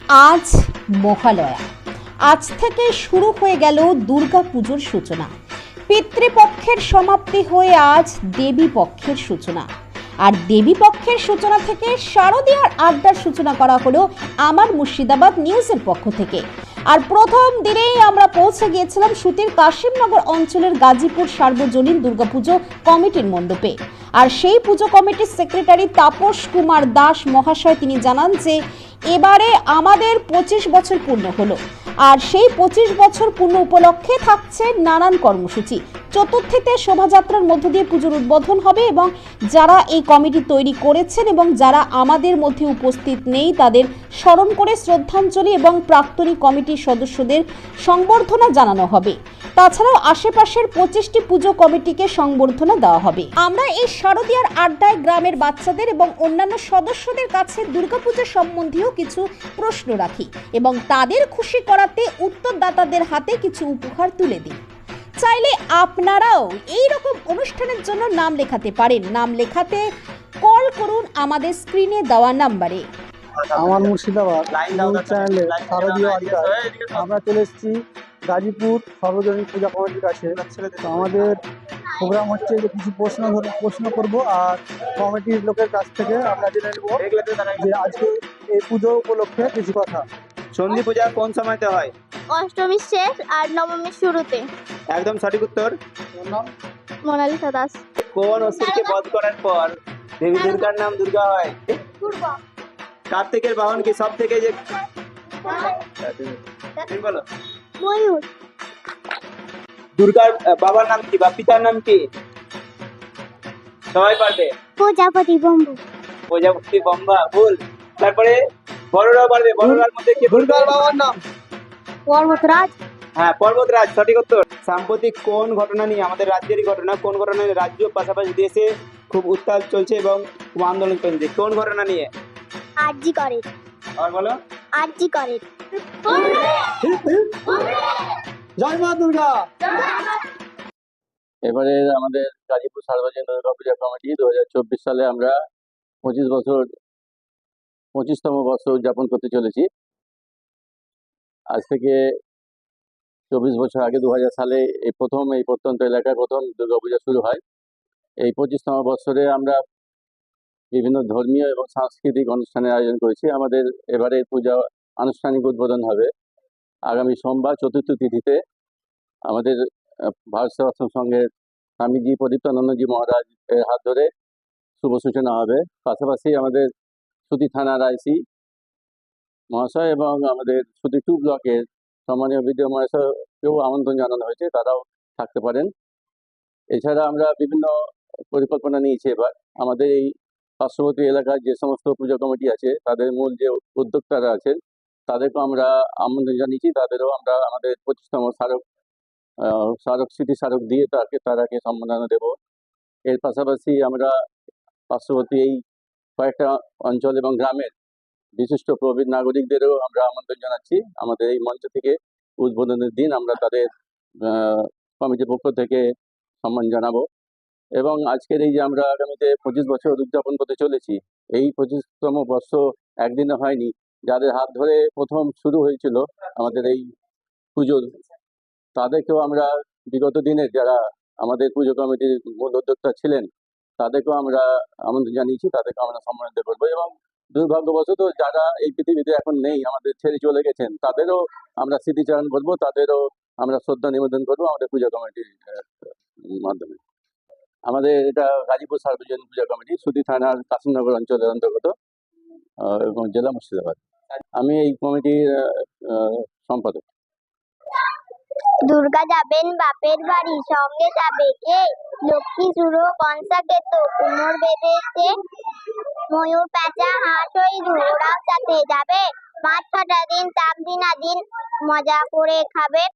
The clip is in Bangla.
আজ মহালয়া। আজ থেকে শুরু হয়ে গেল দুর্গা পুজোর সূচনা। পিতৃপক্ষের সমাপ্তি হয়ে আজ দেবী পক্ষের সূচনা। আর দেবী পক্ষের সূচনা থেকে শারদীয়ার আড্ডার সূচনা করা হলো আমার মুর্শিদাবাদ নিউজের পক্ষ থেকে। আর প্রথম দিনেই আমরা পৌঁছে গিয়েছিলাম সুতির কাশিমনগর অঞ্চলের গাজীপুর সার্বজনীন দুর্গাপুজো কমিটির মণ্ডপে। আর সেই পুজো কমিটির সেক্রেটারি তাপস কুমার দাস মহাশয় তিনি জানান যে এবারে আমাদের 25 বছর পূর্ণ হলো। আর সেই 25 বছর পূর্ণ উপলক্ষে থাকছে নানান কর্মসূচি। চতুর্থীতে শোভাযাত্রার মধ্য দিয়ে পুজোর উদ্বোধন হবে এবং যারা এই কমিটি তৈরি করেছেন এবং যারা আমাদের মধ্যে উপস্থিত নেই তাদের স্মরণ করে শ্রদ্ধাঞ্জলি এবং প্রাক্তনী কমিটির সদস্যদের সংবর্ধনা জানানো হবে। তাছাড়াও আশেপাশের 25টি পুজো কমিটিকে সংবর্ধনা দেওয়া হবে। আমরা এই শারদীয়ার আড্ডায় গ্রামের বাচ্চাদের এবং অন্যান্য সদস্যদের কাছে দুর্গাপূজা সম্বন্ধীয় কিছু প্রশ্ন রাখি এবং তাদের খুশি করাতে উত্তরদাতাদের হাতে কিছু উপহার তুলে দিই। চাইলে আপনারাও এই রকম অনুষ্ঠানের জন্য নাম লেখাতে পারেন। নাম লেখাতে কল করুন আমাদের স্ক্রিনে দেওয়া নাম্বারে। আমার মুর্শিদাবাদ নিউজ চ্যানেলে শারদীয় আড্ডায় আমরা চলে এসেছি গাজীপুর সর্বজনীন পূজা কমিটির কাছে। তো আমাদের প্রোগ্রাম হচ্ছে যে কিছু প্রশ্ন করব আর কমিটির লোকের কাছ থেকে আমরা জেনে নেব যে আজকে এই পুজো উপলক্ষে কিছু কথা। সন্ধি পূজা কোন সময়তে হয়? অষ্টমীর শেষ আর নবমীর শুরুতে। একদম সঠিক উত্তর। মোনালিসা দাস। কোন অসুরকে বধ করার পর দেবী দুর্গার নাম দুর্গা হয়? কার্তিকের বাহন কি সব থেকে যে তুমি বলো? ময়ূর। দুর্গার বাবার নাম কি বা পিতার নাম কি? সবাই পারবে। প্রজাপতি বম্বু। প্রজাপতি বম্বা ভুল। তারপরে বড়রাও পারবে। বড়রার মধ্যে কি দুর্গার বাবার নাম? পর্বতরাজ। হ্যাঁ, পর্বতরাজ সঠিক উত্তর। সাম্প্রতিক কোন ঘটনা নিয়ে, আমাদের রাজ্যেরই ঘটনা, কোন ঘটনা নিয়ে রাজ্য পাশাপাশি দেশে খুব উত্তাল চলছে এবং খুব আন্দোলন চলছে? কোন ঘটনা নিয়ে? আরজি করে। আর বলো। আরজি করে। জয় মা দুর্গা। এবারে আমাদের গাজীপুর সার্বজনীন দুর্গা পূজা কমিটি 2024 সালে আমরা 25তম বছর উদযাপন করতে চলেছি। আজ থেকে 24 বছর আগে 2000 সালে এই প্রত্যন্ত এলাকায় প্রথম দুর্গাপূজা শুরু হয়। এই 25তম বছরে আমরা বিভিন্ন ধর্মীয় এবং সাংস্কৃতিক অনুষ্ঠানের আয়োজন করেছি। আমাদের এবারে পূজা আনুষ্ঠানিক উদ্বোধন হবে আগামী সোমবার চতুর্থ তিথিতে। আমাদের ভারত সেবাশ্রম সংঘের স্বামীজি প্রদীপ্তানন্দজি মহারাজ এর হাত ধরে শুভ সূচনা হবে। পাশাপাশি আমাদের সুতি থানার আইসি মহাশয় এবং আমাদের সুতি 2 ব্লকের সম্মানীয় বিডিও মহাশয়কেও আমন্ত্রণ জানানো হয়েছে, তারাও থাকতে পারেন। এছাড়া আমরা বিভিন্ন পরিকল্পনা নিয়েছি। এবার আমাদের এই পার্শ্ববর্তী এলাকার যে সমস্ত পুজো কমিটি আছে তাদের মূল যে উদ্যোক্তারা আছেন তাদেরকেও আমরা আমন্ত্রণ জানিয়েছি। তাদেরও আমরা আমাদের 25তম স্মৃতি স্মারক দিয়ে তারাকে সম্মাননা দেব। এর পাশাপাশি আমরা পার্শ্ববর্তী এই কয়েকটা অঞ্চল এবং গ্রামের বিশিষ্ট প্রবীণ নাগরিকদেরও আমরা আমন্ত্রণ জানাচ্ছি। আমাদের এই মঞ্চ থেকে উদ্বোধনের দিন আমরা তাদের কমিটির পক্ষ থেকে সম্মান জানাবো। এবং আজকের এই যে আমরা আগামীতে 25 বছর উদযাপন করতে চলেছি, এই 25তম বর্ষ একদিনে হয়নি। যাদের হাত ধরে প্রথম শুরু হয়েছিল আমাদের এই পুজোর, তাদেরকেও আমরা বিগত দিনের যারা আমাদের পুজো কমিটির মূল উদ্যোক্তা ছিলেন তাদেরকেও আমরা আমন্ত্রণ জানিয়েছি, তাদেরকে আমরা সম্মানিত করবো। এবং দুর্ভাগ্যবশত যারা এই পৃথিবীতে এখন নেই, আমাদের ছেড়ে চলে গেছেন, তাদেরও আমরা স্মৃতিচারণ করবো, তাদেরও আমরা শ্রদ্ধা নিবেদন করবো আমাদের পূজা কমিটির মাধ্যমে। আমাদের এটা গাজীপুর সার্বজনীন পূজা কমিটি, সুতি থানার কাশিমনগর অঞ্চলের অন্তর্গত এবং জেলা মুর্শিদাবাদ। আমি এই কমিটির সম্পাদক। দুর্গা যাবেন বাপের বাড়ি, সঙ্গে যাবে কে? লক্ষ্মী সুরো কনসা কেতো, কুমোর বেঁধেছে ময়ূর প্যাঁচা হাঁস ওই ওরাও সাথে যাবে। 5-6টা দিন তাক দিন আদিন মজা করে খাবে।